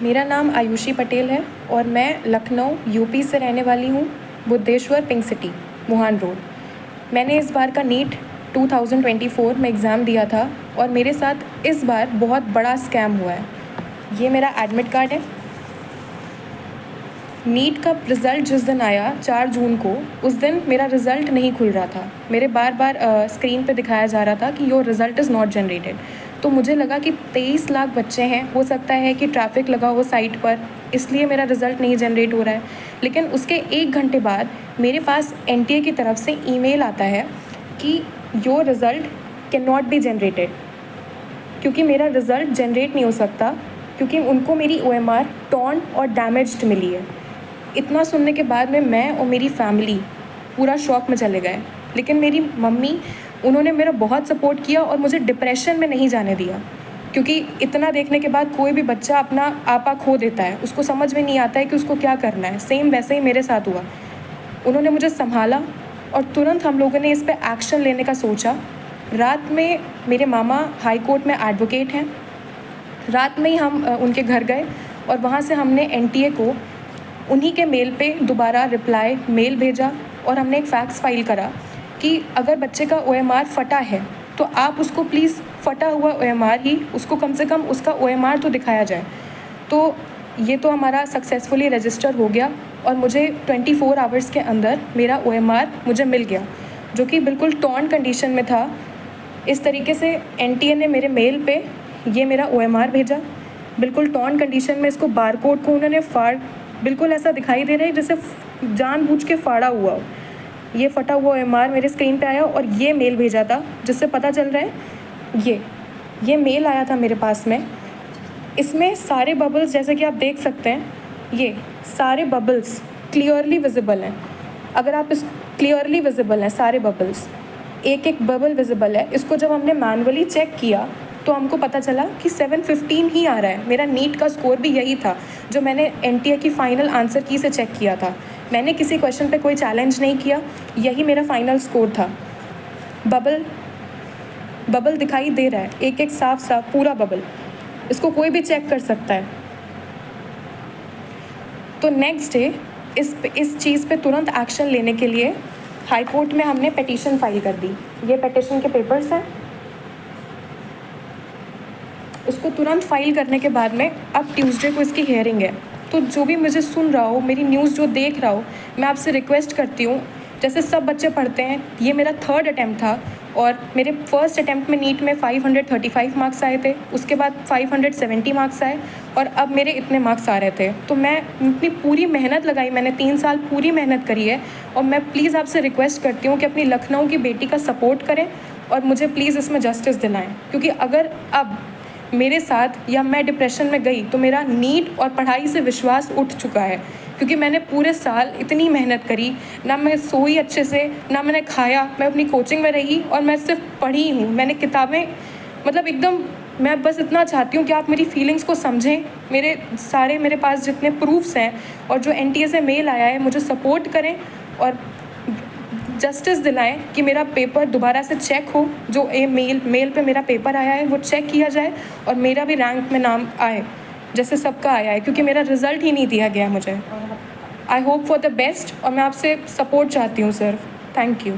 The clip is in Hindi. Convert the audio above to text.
मेरा नाम आयुषी पटेल है और मैं लखनऊ यूपी से रहने वाली हूँ, बुद्धेश्वर पिंक सिटी, मुहान रोड। मैंने इस बार का नीट 2024 में एग्ज़ाम दिया था और मेरे साथ इस बार बहुत बड़ा स्कैम हुआ है। ये मेरा एडमिट कार्ड है। नीट का रिज़ल्ट जिस दिन आया 4 जून को, उस दिन मेरा रिज़ल्ट नहीं खुल रहा था। मेरे बार बार स्क्रीन पे दिखाया जा रहा था कि your result is not generated. तो मुझे लगा कि 23 लाख बच्चे हैं, हो सकता है कि ट्रैफिक लगा हो साइट पर, इसलिए मेरा रिज़ल्ट नहीं जनरेट हो रहा है। लेकिन उसके 1 घंटे बाद मेरे पास एनटीए की तरफ से ईमेल आता है कि your result can not be generated, क्योंकि मेरा रिज़ल्ट जनरेट नहीं हो सकता, क्योंकि उनको मेरी OMR टॉर्न और डैमेज्ड मिली है। इतना सुनने के बाद में मैं और मेरी फैमिली पूरा शॉक में चले गए। लेकिन मेरी मम्मी, उन्होंने मेरा बहुत सपोर्ट किया और मुझे डिप्रेशन में नहीं जाने दिया, क्योंकि इतना देखने के बाद कोई भी बच्चा अपना आपा खो देता है, उसको समझ में नहीं आता है कि उसको क्या करना है। सेम वैसे ही मेरे साथ हुआ। उन्होंने मुझे संभाला और तुरंत हम लोगों ने इस पर एक्शन लेने का सोचा। रात में मेरे मामा हाई कोर्ट में एडवोकेट हैं। रात में ही हम उनके घर गए और वहाँ से हमने एनटीए को उन्हीं के मेल पे दोबारा रिप्लाई मेल भेजा और हमने एक फैक्स फाइल करा कि अगर बच्चे का OMR फटा है तो आप उसको प्लीज़ फटा हुआ OMR ही, उसको कम से कम उसका OMR तो दिखाया जाए। तो ये तो हमारा सक्सेसफुली रजिस्टर हो गया और मुझे 24 आवर्स के अंदर मेरा OMR मुझे मिल गया, जो कि बिल्कुल टॉर्न कंडीशन में था। इस तरीके से एनटीए ने मेरे मेल पे ये मेरा OMR भेजा, बिल्कुल टॉर्न कंडीशन में। इसको बारकोड को उन्होंने बिल्कुल ऐसा दिखाई दे रहा है जैसे जानबूझ के फाड़ा हुआ हो। ये फटा हुआ OMR मेरे स्क्रीन पे आया और ये मेल भेजा था, जिससे पता चल रहा है ये मेल आया था मेरे पास में। इसमें सारे बबल्स, जैसे कि आप देख सकते हैं, ये सारे बबल्स क्लियरली विजिबल हैं। अगर आप इस क्लियरली विजिबल हैं सारे बबल्स, एक एक बबल विजिबल है। इसको जब हमने मैनुअली चेक किया तो हमको पता चला कि 715 ही आ रहा है। मेरा नीट का स्कोर भी यही था जो मैंने एनटीए की फ़ाइनल आंसर की से चेक किया था। मैंने किसी क्वेश्चन पे कोई चैलेंज नहीं किया, यही मेरा फाइनल स्कोर था। बबल दिखाई दे रहा है, एक एक साफ साफ पूरा बबल, इसको कोई भी चेक कर सकता है। तो नेक्स्ट डे इस चीज़ पे तुरंत एक्शन लेने के लिए हाई कोर्ट में हमने पिटीशन फाइल कर दी। ये पिटीशन के पेपर्स हैं। उसको तुरंत फाइल करने के बाद में अब ट्यूसडे को इसकी हियरिंग है। तो जो भी मुझे सुन रहा हो, मेरी न्यूज़ जो देख रहा हो, मैं आपसे रिक्वेस्ट करती हूँ, जैसे सब बच्चे पढ़ते हैं, ये मेरा 3rd अटैम्प्ट था और मेरे फर्स्ट अटैम्प्ट में नीट में 535 मार्क्स आए थे, उसके बाद 570 मार्क्स आए और अब मेरे इतने मार्क्स आ रहे थे। तो मैं अपनी पूरी मेहनत लगाई, मैंने 3 साल पूरी मेहनत करी है और मैं प्लीज़ आपसे रिक्वेस्ट करती हूँ कि अपनी लखनऊ की बेटी का सपोर्ट करें और मुझे प्लीज़ इसमें जस्टिस दिलाएँ, क्योंकि अगर अब मेरे साथ या मैं डिप्रेशन में गई तो मेरा नीट और पढ़ाई से विश्वास उठ चुका है, क्योंकि मैंने पूरे साल इतनी मेहनत करी, ना मैं सोई अच्छे से, ना मैंने खाया, मैं अपनी कोचिंग में रही और मैं सिर्फ पढ़ी हूँ। मैंने किताबें, मतलब एकदम, मैं बस इतना चाहती हूँ कि आप मेरी फीलिंग्स को समझें। मेरे पास जितने प्रूफ्स हैं और जो एनटीए से मेल आया है, मुझे सपोर्ट करें और जस्टिस दिलाएं कि मेरा पेपर दोबारा से चेक हो। जो मेल पे मेरा पेपर आया है वो चेक किया जाए और मेरा भी रैंक में नाम आए जैसे सबका आया है, क्योंकि मेरा रिज़ल्ट ही नहीं दिया गया मुझे। I hope for the best और मैं आपसे सपोर्ट चाहती हूँ सर। Thank you.